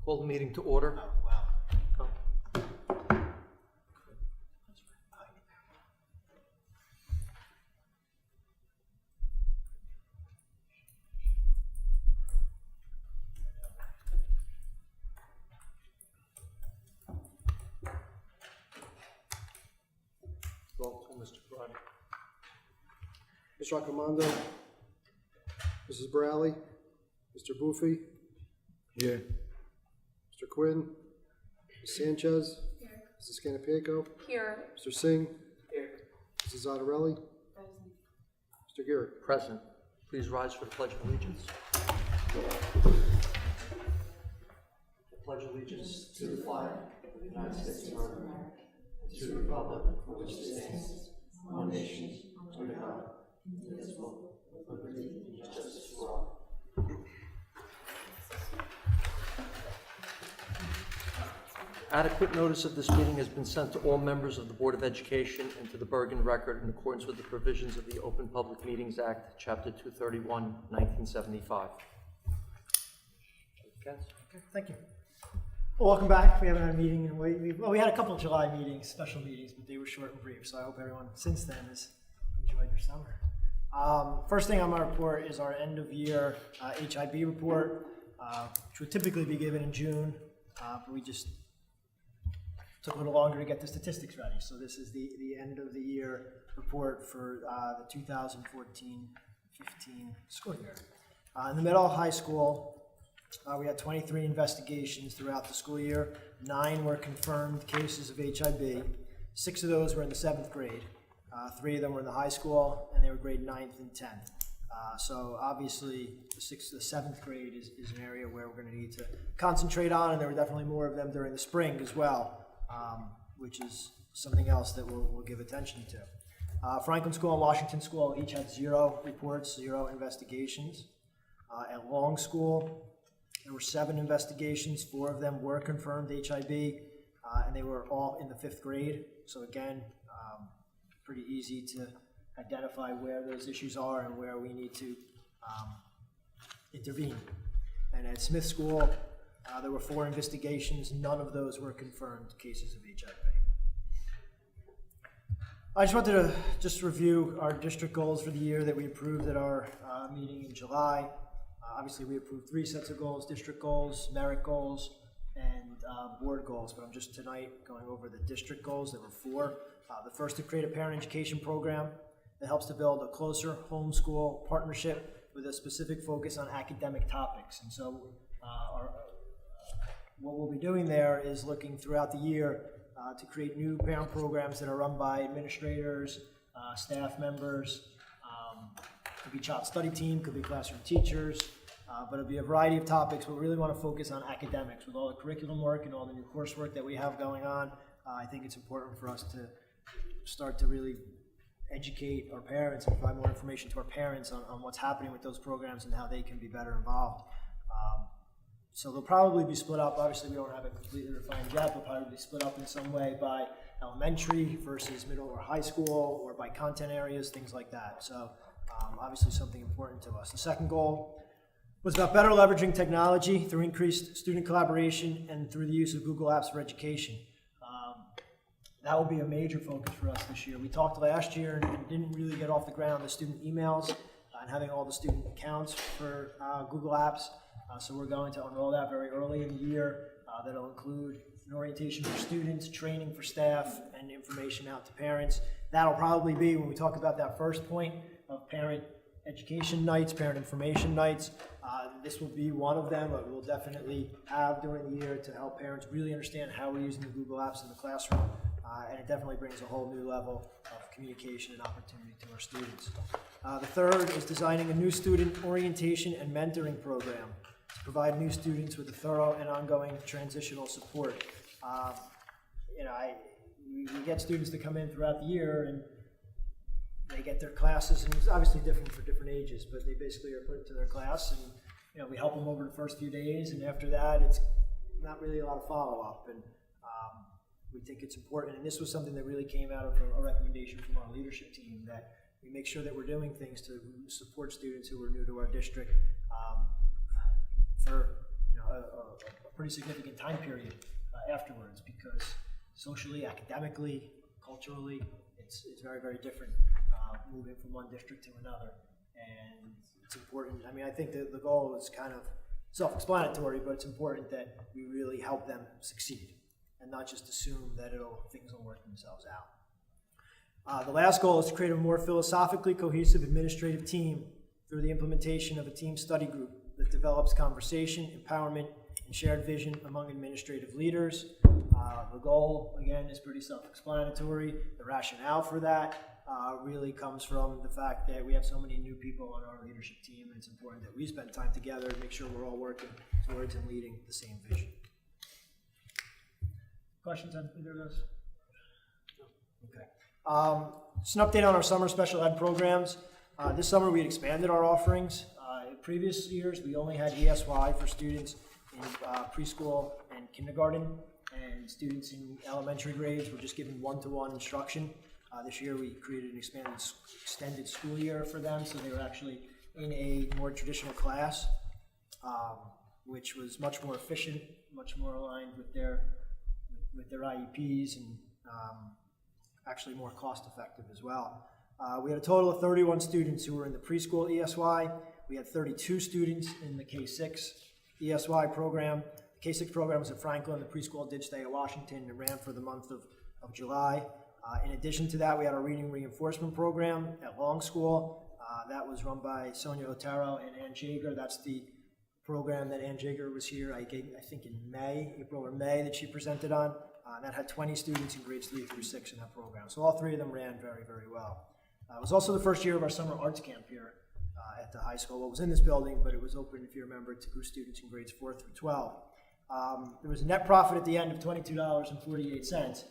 Call the meeting to order. Oh, wow. Oh. Roll call, Mr. Friday. Mr. Accomando, Mrs. Brally, Mr. Buffy, Here. Mr. Quinn, Ms. Sanchez, Mrs. Canapico, Here. Mr. Singh, Mrs. Zottarelli, Mr. Garrett. Present. Please rise for the Pledge of Allegiance. I pledge allegiance to the flag of the United States of America, and to the republic for which it stands, one nation, under God, indivisible, with liberty and justice for all. Adequate notice of this meeting has been sent to all members of the Board of Education and to the Bergen Record in accordance with the provisions of the Open Public Meetings Act, Chapter 231, 1975. Okay, thank you. Well, welcome back. We haven't had a meeting in we had a couple of July meetings, special meetings, but they were short and brief. So I hope everyone since then has enjoyed their summer. First thing on my report is our end of year HIB report, which would typically be given in June, but we just took a little longer to get the statistics ready. So this is the end of the year report for the 2014-15 school year. In the middle high school, we had 23 investigations throughout the school year. 9 were confirmed cases of HIB. 6 of those were in the 7th grade. 3 of them were in the high school, and they were grade 9th and 10th. So obviously, the 7th grade is an area where we're going to need to concentrate on, and there were definitely more of them during the spring as well, which is something else that we'll give attention to. Franklin School and Washington School each had 0 reports, 0 investigations. At Long School, there were 7 investigations. 4 of them were confirmed HIB, and they were all in the 5th grade. So again, pretty easy to identify where those issues are and where we need to intervene. And at Smith School, there were 4 investigations. None of those were confirmed cases of HIV. I just wanted to review our district goals for the year that we approved at our meeting in July. Obviously, we approved 3 sets of goals: district goals, merit goals, and board goals. But I'm just tonight going over the district goals. There were 4. The first, to create a parent education program that helps to build a closer homeschool partnership with a specific focus on academic topics. And so what we'll be doing there is looking throughout the year to create new parent programs that are run by administrators, staff members, could be child study team, could be classroom teachers, but it'll be a variety of topics. But we really want to focus on academics. With all the curriculum work and all the new coursework that we have going on, I think it's important for us to start to really educate our parents and provide more information to our parents on what's happening with those programs and how they can be better involved. So they'll probably be split up. Obviously, we don't have it completely refined yet. They'll probably be split up in some way by elementary versus middle or high school, or by content areas, things like that. So obviously something important to us. The second goal was about better leveraging technology through increased student collaboration and through the use of Google Apps for Education. That will be a major focus for us this year. We talked last year and didn't really get off the ground the student emails and having all the student accounts for Google Apps. So we're going to unroll that very early in the year. That'll include an orientation for students, training for staff, and information out to parents. That'll probably be when we talk about that first point of parent education nights, parent information nights. This will be one of them, but we'll definitely have during the year to help parents really understand how we're using the Google Apps in the classroom. And it definitely brings a whole new level of communication and opportunity to our students. The third is designing a new student orientation and mentoring program to provide new students with a thorough and ongoing transitional support. We get students to come in throughout the year and they get their classes, and it's obviously different for different ages, but they basically are put into their class, and we help them over the first few days, and after that, it's not really a lot of follow-up. And we think it's important, and this was something that really came out of a recommendation from our leadership team, that we make sure that we're doing things to support students who are new to our district for a pretty significant time period afterwards, because socially, academically, culturally, it's very, very different moving from one district to another. And it's important. I mean, I think that the goal is kind of self-explanatory, but it's important that we really help them succeed and not just assume that things will work themselves out. The last goal is to create a more philosophically cohesive administrative team through the implementation of a team study group that develops conversation, empowerment, and shared vision among administrative leaders. The goal, again, is pretty self-explanatory. The rationale for that really comes from the fact that we have so many new people on our leadership team, and it's important that we spend time together to make sure we're all working towards and leading the same vision. Questions on either of those? Okay. Just an update on our summer special ed programs. This summer we expanded our offerings. In previous years we only had ESY for students in preschool and kindergarten, and students in elementary grades were just given one-to-one instruction. This year we created an extended school year for them, so they were actually in a more traditional class, which was much more efficient, much more aligned with their IEPs, and actually more cost-effective as well. We had a total of 31 students who were in the preschool ESY. We had 32 students in the K-6 ESY program. The K-6 program was at Franklin. The preschool did stay at Washington and ran for the month of July. In addition to that, we had our reading reinforcement program at Long School. That was run by Sonia Otero and Ann Jager. That's the program that Ann Jager was here, I think in April or May, that she presented on. That had 20 students in grades 3 through 6 in that program. So all three of them ran very, very well. It was also the first year of our summer arts camp here at the high school. Well, it was in this building, but it was open, if you remember, to students in grades 4 through 12. There was a net profit at the end of $22.48.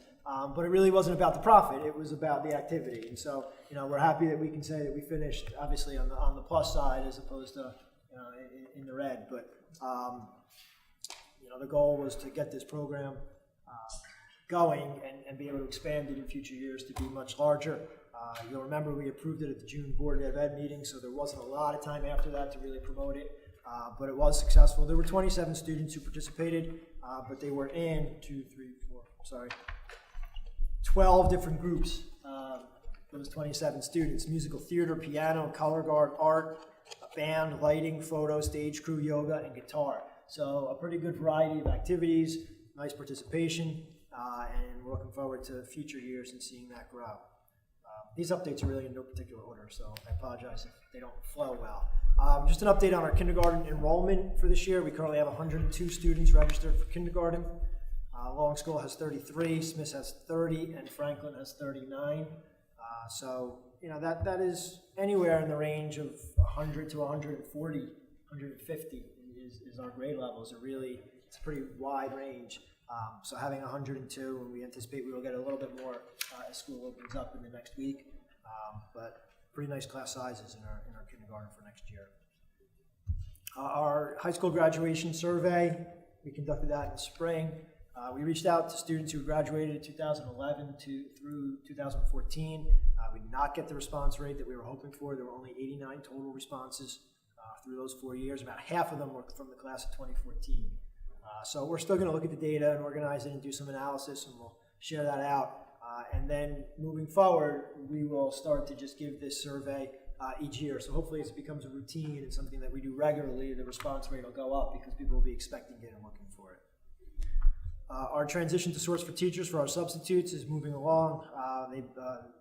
But it really wasn't about the profit, it was about the activity. And so, we're happy that we can say that we finished, obviously, on the plus side as opposed to, in the red. But, the goal was to get this program going and be able to expand it in future years to be much larger. You'll remember we approved it at the June Board of Ed meeting, so there wasn't a lot of time after that to really promote it. But it was successful. There were 27 students who participated, but they were in 12 different groups. Those 27 students: musical theater, piano, color guard, art, a band, lighting, photo, stage crew, yoga, and guitar. So a pretty good variety of activities, nice participation, and we're looking forward to future years and seeing that grow. These updates are really in no particular order, so I apologize if they don't flow well. Just an update on our kindergarten enrollment for this year. We currently have 102 students registered for kindergarten. Long School has 33, Smith has 30, and Franklin has 39. So, that is anywhere in the range of 100 to 140, 150 is our grade levels. It's a pretty wide range. So having 102, and we anticipate we will get a little bit more as school opens up in the next week. But pretty nice class sizes in our kindergarten for next year. Our high school graduation survey, we conducted that in the spring. We reached out to students who graduated in 2011 through 2014. We did not get the response rate that we were hoping for. There were only 89 total responses through those 4 years. About half of them were from the class of 2014. So we're still going to look at the data and organize it and do some analysis, and we'll share that out. And then moving forward, we will start to just give this survey each year. So hopefully as it becomes a routine and something that we do regularly, the response rate will go up because people will be expecting it and looking for it. Our transition to Source for Teachers for our substitutes is moving along.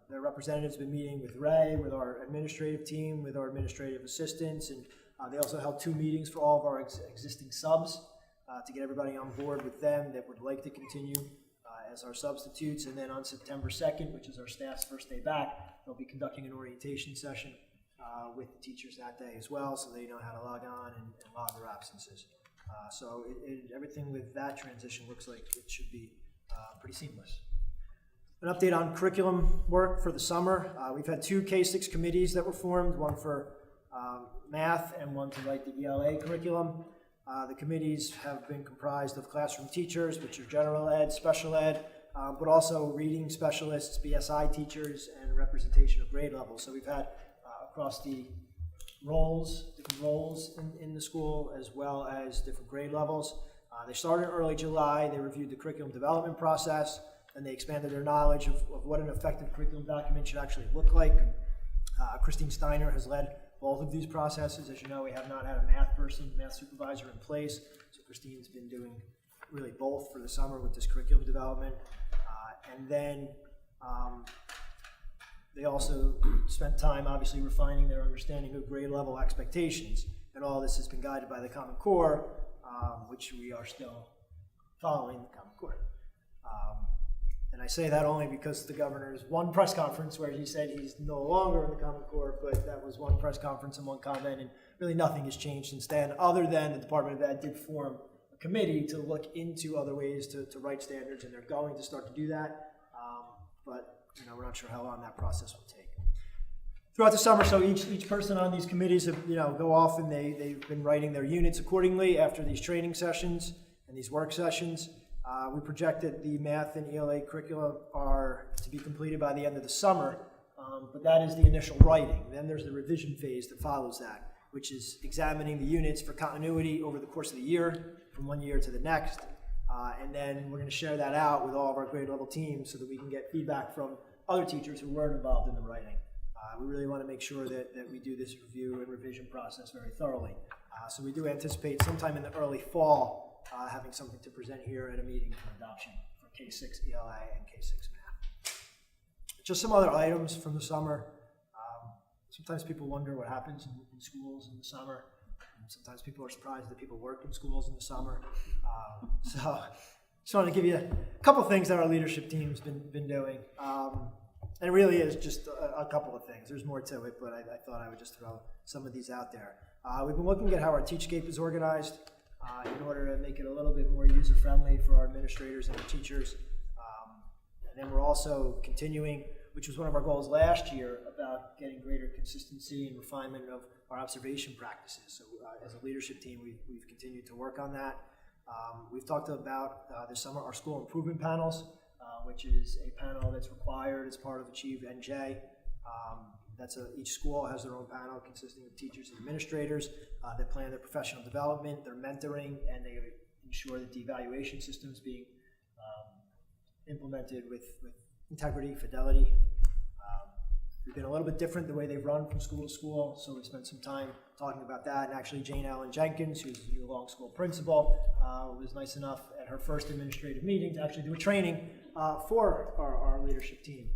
Their representatives have been meeting with Ray, with our administrative team, with our administrative assistants, and they also held 2 meetings for all of our existing subs to get everybody on board with them that would like to continue as our substitutes. And then on September 2nd, which is our staff's first day back, they'll be conducting an orientation session with the teachers that day as well, so they know how to log on and log their absences. So everything with that transition looks like it should be pretty seamless. An update on curriculum work for the summer. We've had 2 K-6 committees that were formed, one for math and one to write the ELA curriculum. The committees have been comprised of classroom teachers, which are general ed, special ed, but also reading specialists, BSI teachers, and representation of grade levels. So we've had across the different roles in the school, as well as different grade levels. They started in early July, they reviewed the curriculum development process, and they expanded their knowledge of what an effective curriculum document should actually look like. Christine Steiner has led both of these processes. As you know, we have not had a math supervisor in place, so Christine's been doing really both for the summer with this curriculum development. And then they also spent time obviously refining their understanding of grade level expectations, and all this has been guided by the Common Core, which we are still following the Common Core. And I say that only because the governor's one press conference where he said he's no longer in the Common Core, but that was one press conference and one comment, and really nothing has changed since then, other than the Department of Ed did form a committee to look into other ways to write standards, and they're going to start to do that. But we're not sure how long that process will take. Throughout the summer, so each person on these committees have, go off and they've been writing their units accordingly after these training sessions and these work sessions. We projected the math and ELA curricula are to be completed by the end of the summer, but that is the initial writing. Then there's the revision phase that follows that, which is examining the units for continuity over the course of the year, from one year to the next. And then we're going to share that out with all of our grade level teams so that we can get feedback from other teachers who weren't involved in the writing. We really want to make sure that we do this review and revision process very thoroughly. So we do anticipate sometime in the early fall having something to present here at a meeting for adoption for K-6 ELA and K-6 math. Just some other items from the summer. Sometimes people wonder what happens in schools in the summer. Sometimes people are surprised that people work in schools in the summer. So just want to give you a couple things that our leadership team's been doing. And it really is just a couple of things. There's more to it, but I thought I would just throw some of these out there. We've been looking at how our Teachscape is organized in order to make it a little bit more user-friendly for our administrators and our teachers. And then we're also continuing, which was one of our goals last year, about getting greater consistency and refinement of our observation practices. So as a leadership team, we've continued to work on that. We've talked about this summer our school improvement panels, which is a panel that's required as part of Achieve NJ. Each school has their own panel consisting of teachers and administrators that plan their professional development, their mentoring, and they ensure that the evaluation system is being implemented with integrity, fidelity. We've been a little bit different the way they've run from school to school, so we spent some time talking about that. And actually, Jane Ellen Jenkins, who's the new Long School principal, was nice enough at her first administrative meeting to actually do a training for our leadership team.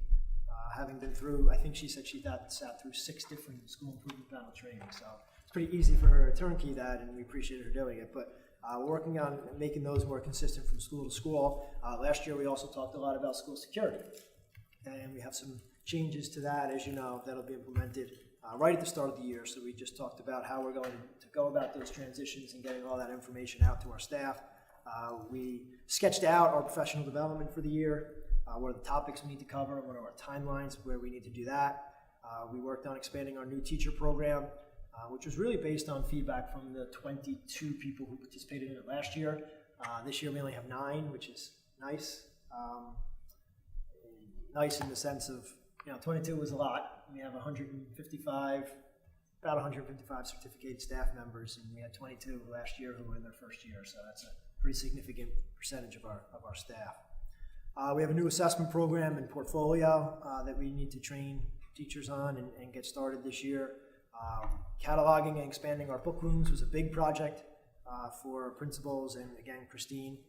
Having been through, I think she said she sat through 6 different school improvement panel trainings, so it's pretty easy for her to turnkey that, and we appreciate her doing it. But we're working on making those more consistent from school to school. Last year, we also talked a lot about school security, and we have some changes to that, as you know, that'll be implemented right at the start of the year. So we just talked about how we're going to go about those transitions and getting all that information out to our staff. We sketched out our professional development for the year, what are the topics we need to cover, and what are our timelines where we need to do that. We worked on expanding our new teacher program, which was really based on feedback from the 22 people who participated in it last year. This year we only have 9, which is nice. Nice in the sense of, 22 was a lot. We have about 155 certificated staff members, and we had 22 last year who were in their first year, so that's a pretty significant percentage of our staff. We have a new assessment program and portfolio that we need to train teachers on and get started this year. Cataloging and expanding our book rooms was a big project for principals and, again, Christine.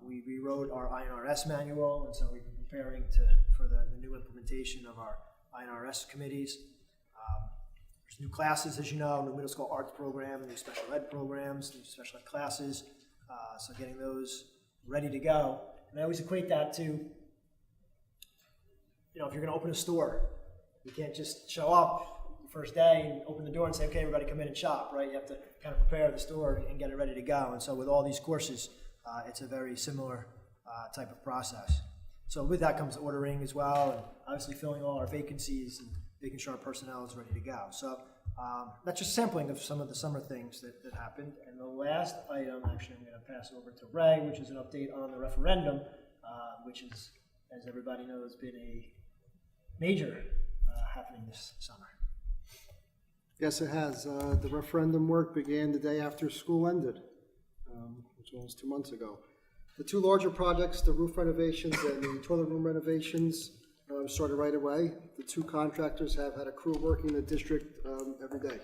We rewrote our INRS manual, and so we've been preparing for the new implementation of our INRS committees. There's new classes, as you know, new middle school arts program, new special ed programs, new special ed classes, so getting those ready to go. And I always equate that to, if you're going to open a store, you can't just show up the first day and open the door and say, okay, everybody come in and shop, right? You have to kind of prepare the store and get it ready to go. And so with all these courses, it's a very similar type of process. So with that comes ordering as well, and obviously filling all our vacancies and making sure our personnel is ready to go. So that's just sampling of some of the summer things that happened. And the last item, actually, I'm going to pass over to Ray, which is an update on the referendum, which is, as everybody knows, been a major happening this summer. Yes, it has. The referendum work began the day after school ended. which was 2 months ago. The two larger projects, the roof renovations and the toilet room renovations, started right away. The two contractors have had a crew working in the district every day.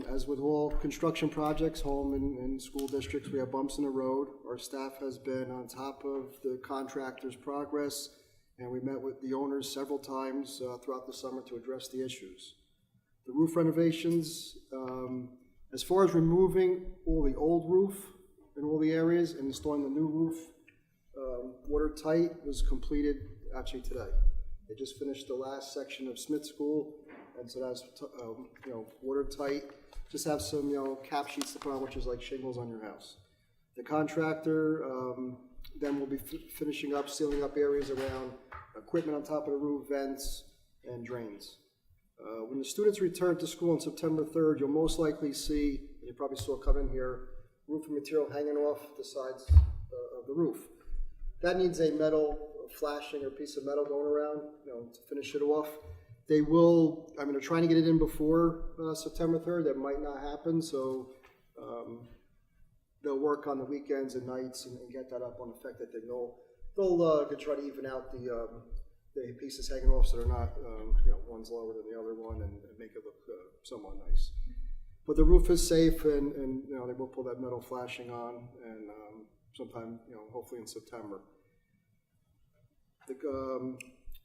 As with all construction projects, home and school districts, we have bumps in the road. Our staff has been on top of the contractor's progress, and we met with the owners several times throughout the summer to address the issues. The roof renovations, as far as removing all the old roof in all the areas and installing the new roof, watertight, was completed actually today. They just finished the last section of Smith School, and so that's watertight. Just have some cap sheets to put on, which is like shingles on your house. The contractor then will be finishing up, sealing up areas around equipment on top of the roof, vents, and drains. When the students return to school on September 3rd, you'll most likely see, and you probably saw come in here, roofing material hanging off the sides of the roof. That needs a metal flashing or piece of metal going around, to finish it off. They will, they're trying to get it in before September 3rd. That might not happen, so they'll work on the weekends and nights and get that up on effective thing. They'll try to even out the pieces hanging off so they're not, one's lower than the other one, and make it look somewhat nice. But the roof is safe, and they will pull that metal flashing on, and sometime, hopefully in September.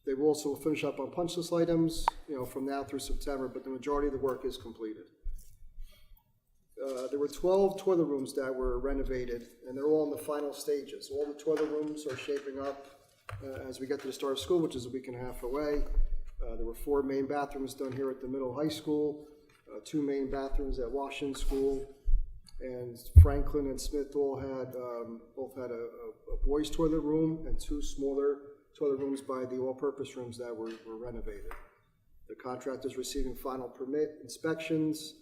They will also finish up on punch list items, from now through September, but the majority of the work is completed. There were 12 toilet rooms that were renovated, and they're all in the final stages. All the toilet rooms are shaping up as we get to the start of school, which is a week and a half away. There were 4 main bathrooms done here at the middle high school, 2 main bathrooms at Washington School, and Franklin and Smith both had a boys' toilet room and 2 smaller toilet rooms by the all-purpose rooms that were renovated. The contractor's receiving final permit inspections.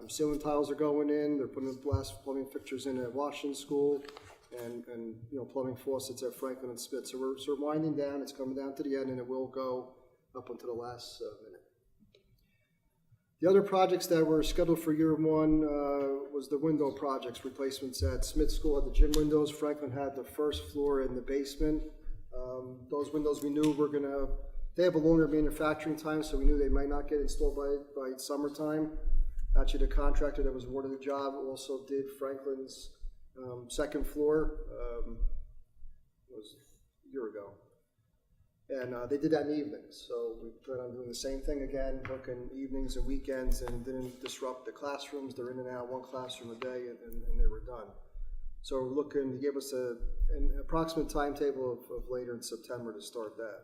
Ceiling tiles are going in. They're putting the last plumbing fixtures in at Washington School, and plumbing faucets at Franklin and Smith. So we're winding down. It's coming down to the end, and it will go up until the last minute. The other projects that were scheduled for year one was the window projects, replacements at Smith School had the gym windows. Franklin had the first floor and the basement. Those windows we knew they have a longer manufacturing time, so we knew they might not get installed by summertime. Actually, the contractor that was awarded the job also did Franklin's second floor, it was a year ago. And they did that in evenings, so we plan on doing the same thing again, working evenings and weekends, and didn't disrupt the classrooms. They're in and out, 1 classroom a day, and they were done. So we're looking to give us an approximate timetable of later in September to start that.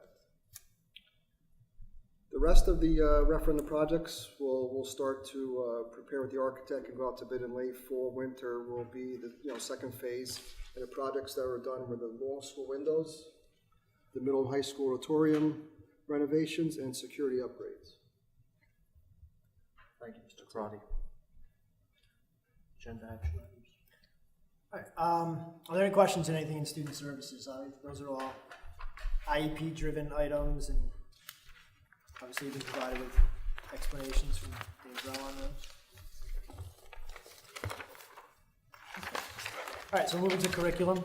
The rest of the referendum projects we'll start to prepare with the architect and go out to bid in late fall, winter will be the second phase. And the projects that were done were the long school windows, the middle and high school auditorium renovations, and security upgrades. Thank you, Mr. Karati. Agenda action items. All right, are there any questions on anything in student services? Those are all IEP-driven items, and obviously you've been provided with explanations from Dave Brown on those. All right, so moving to curriculum.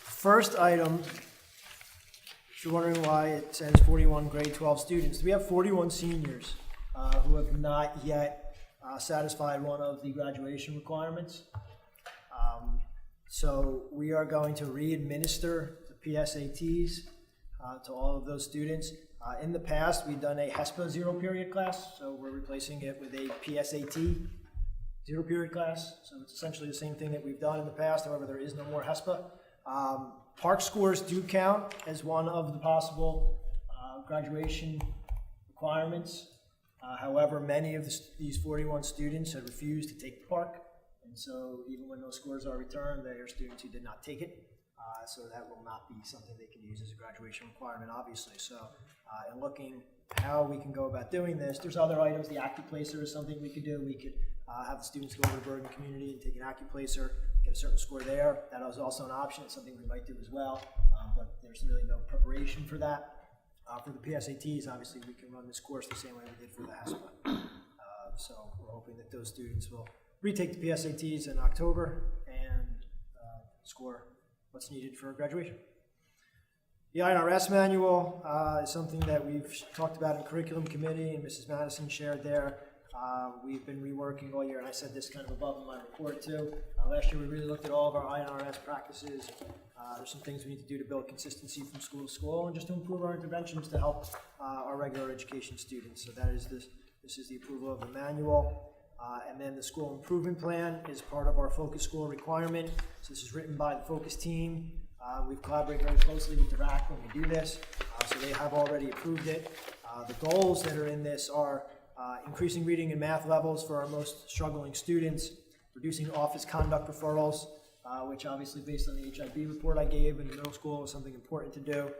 First item, if you're wondering why it says 41 grade 12 students, we have 41 seniors who have not yet satisfied one of the graduation requirements. So we are going to re-administer the PSATs to all of those students. In the past, we've done a HESPA 0 period class, so we're replacing it with a PSAT 0 period class. So it's essentially the same thing that we've done in the past, however, there is no more HESPA. Park scores do count as one of the possible graduation requirements. However, many of these 41 students had refused to take the park, and so even when those scores are returned, they are students who did not take it. So that will not be something they can use as a graduation requirement, obviously. So in looking how we can go about doing this, there's other items. The AccuPlacer is something we could do. We could have the students go over to Bergen Community and take an AccuPlacer, get a certain score there. That is also an option. It's something we might do as well, but there's really no preparation for that. For the PSATs, obviously, we can run this course the same way we did for the HESPA. So we're hoping that those students will retake the PSATs in October and score what's needed for graduation. The INRS manual is something that we've talked about in curriculum committee, and Mrs. Madison shared there. We've been reworking all year, and I said this kind of above in my report too. Last year we really looked at all of our INRS practices. There's some things we need to do to build consistency from school to school and just to improve our interventions to help our regular education students. So that is this is the approval of the manual. And then the school improvement plan is part of our focus school requirement. So this is written by the focus team. We've collaborated very closely with the RAC when we do this, so they have already approved it. The goals that are in this are increasing reading and math levels for our most struggling students, reducing office conduct referrals, which obviously based on the HIB report I gave in the middle school was something important to do,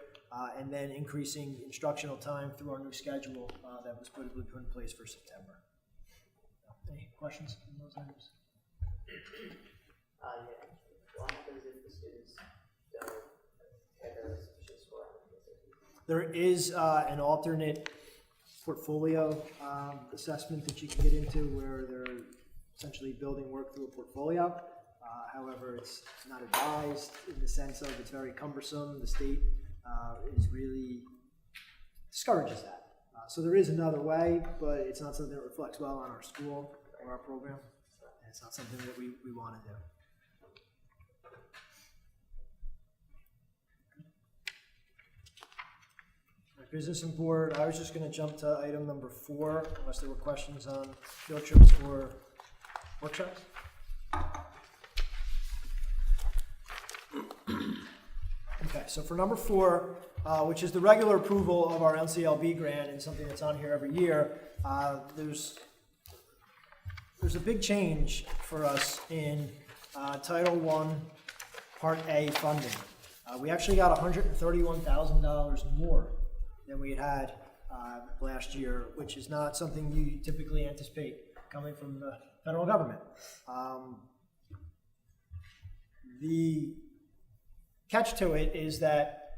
and then increasing instructional time through our new schedule that was put in place for September. Any questions on those items? Yeah. What happens if the students don't get a sufficient score on the PSAT? There is an alternate portfolio assessment that you can get into where they're essentially building work through a portfolio. However, it's not advised in the sense of it's very cumbersome. The state is really discourages that. So there is another way, but it's not something that reflects well on our school or our program. And it's not something that we want to do. Business and board, I was just going to jump to item number 4, unless there were questions on field trips or workshops. Okay, so for number 4, which is the regular approval of our NCLB grant and something that's on here every year, there's a big change for us in Title I, Part A funding. We actually got $131,000 more than we had last year, which is not something you typically anticipate coming from the federal government. The catch to it is that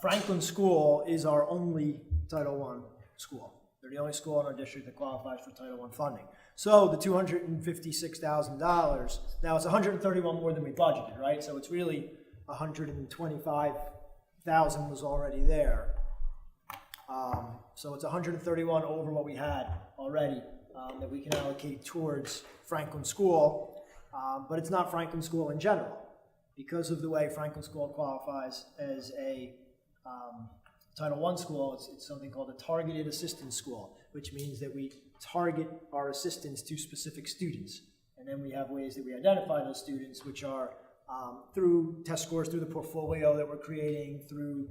Franklin School is our only Title I school. They're the only school in our district that qualifies for Title I funding. So the $256,000, now it's $131 more than we budgeted, right? So it's really $125,000 was already there. So it's 131 over what we had already that we can allocate towards Franklin School, but it's not Franklin School in general. Because of the way Franklin School qualifies as a Title I school, it's something called a targeted assistance school, which means that we target our assistance to specific students. And then we have ways that we identify those students, which are through test scores, through the portfolio that we're creating, through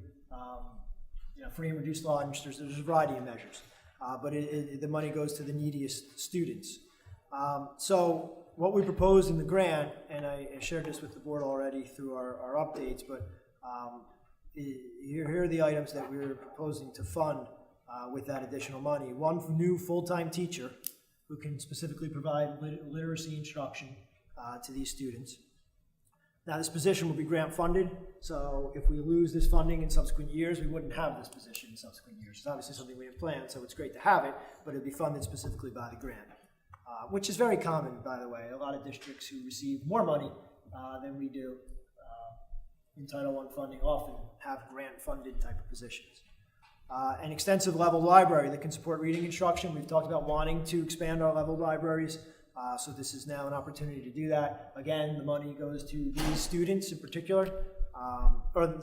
free and reduced lunch. There's a variety of measures, but the money goes to the neediest students. So what we proposed in the grant, and I shared this with the board already through our updates, but here are the items that we're proposing to fund with that additional money. One new full-time teacher who can specifically provide literacy instruction to these students. Now, this position will be grant funded, so if we lose this funding in subsequent years, we wouldn't have this position in subsequent years. It's obviously something we have planned, so it's great to have it, but it'll be funded specifically by the grant, which is very common, by the way. A lot of districts who receive more money than we do in Title I funding often have grant-funded type of positions. An extensive level library that can support reading instruction. We've talked about wanting to expand our level libraries. So this is now an opportunity to do that. Again, the money goes to these students in particular.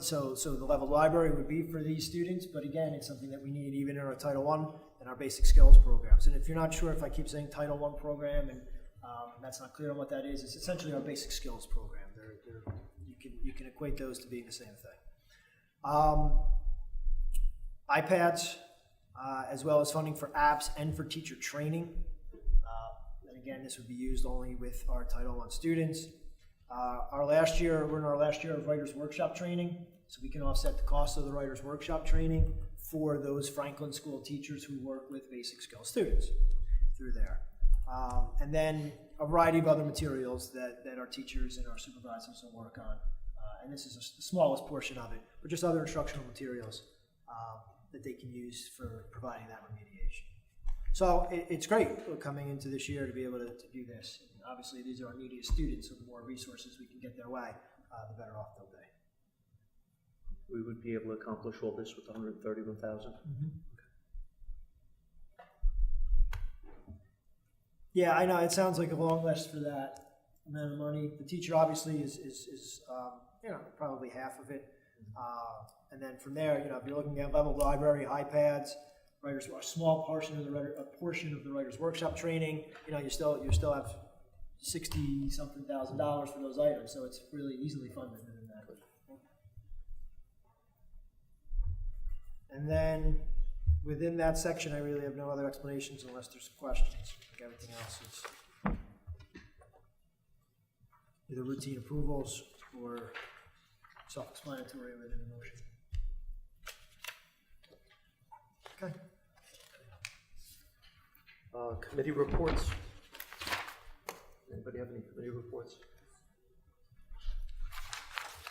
So the level library would be for these students, but again, it's something that we need even in our Title I and our basic skills programs. And if you're not sure if I keep saying Title I program and that's not clear on what that is, it's essentially our basic skills program. You can equate those to being the same thing. iPads, as well as funding for apps and for teacher training. Again, this would be used only with our Title I students. We're in our last year of Writers Workshop training, so we can offset the cost of the Writers Workshop training for those Franklin School teachers who work with basic skill students through there. And then a variety of other materials that our teachers and our supervisors will work on. And this is the smallest portion of it, but just other instructional materials that they can use for providing that remediation. So it's great coming into this year to be able to do this. And obviously, these are our neediest students, so the more resources we can get their way, the better off they'll be. We would be able to accomplish all this with 131,000? Yeah, I know, it sounds like a long list for that amount of money. The teacher obviously is you know, probably half of it. And then from there, you know, if you're looking at level library, iPads, writers, a small portion of the writer's workshop training, you know, you still have $60-something thousand for those items, so it's really easily funded within that. And then within that section, I really have no other explanations unless there's questions. Like everything else is either routine approvals or self-explanatory within the motion. Okay. Committee reports? Anybody have any committee reports?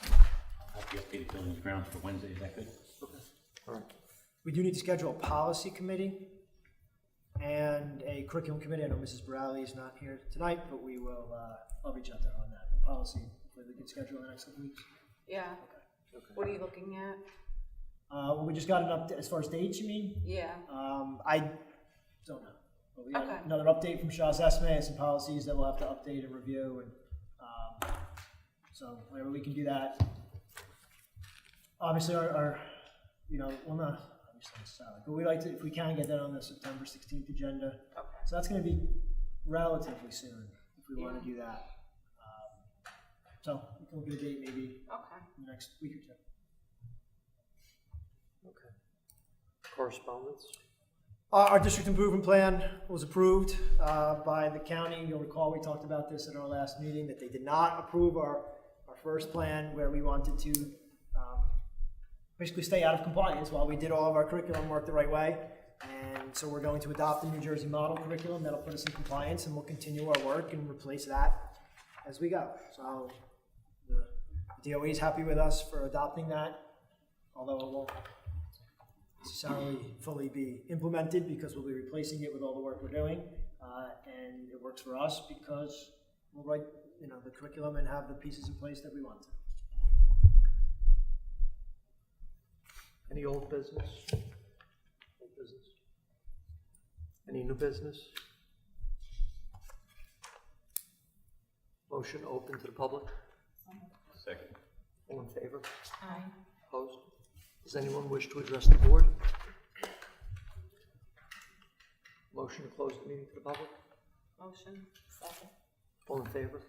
I'll have the updated buildings grounds for Wednesday, is that good? Okay, all right. We do need to schedule a policy committee and a curriculum committee. I know Mrs. Borelli is not here tonight, but we will, I'll reach out to her on that. The policy, hopefully we can schedule in the next couple weeks. Yeah. What are you looking at? Well, we just got an update, as far as dates, you mean? Yeah. I don't know. But we got Okay. another update from Shaw's estimate and some policies that we'll have to update and review, and so whenever we can do that. Obviously, our you know, well, not obviously necessarily, but we like to, if we can, get that on the September 16th agenda. Okay. So that's going to be relatively soon if we want to do that. So we can look at a date maybe Okay. in the next week or two. Okay. Correspondence? Our district improvement plan was approved by the county. You'll recall we talked about this at our last meeting, that they did not approve our first plan where we wanted to basically stay out of compliance while we did all of our curriculum work the right way. And so we're going to adopt the New Jersey model curriculum that'll put us in compliance, and we'll continue our work and replace that as we go. So the DOE is happy with us for adopting that, although it won't necessarily fully be implemented because we'll be replacing it with all the work we're doing. And it works for us because we'll write, you know, the curriculum and have the pieces in place that we want to. Any old business? Old business? Any new business? Motion open to the public? Second. All in favor? Aye. Opposed? Does anyone wish to address the board? Motion to close the meeting to the public? Motion. Second. All in favor?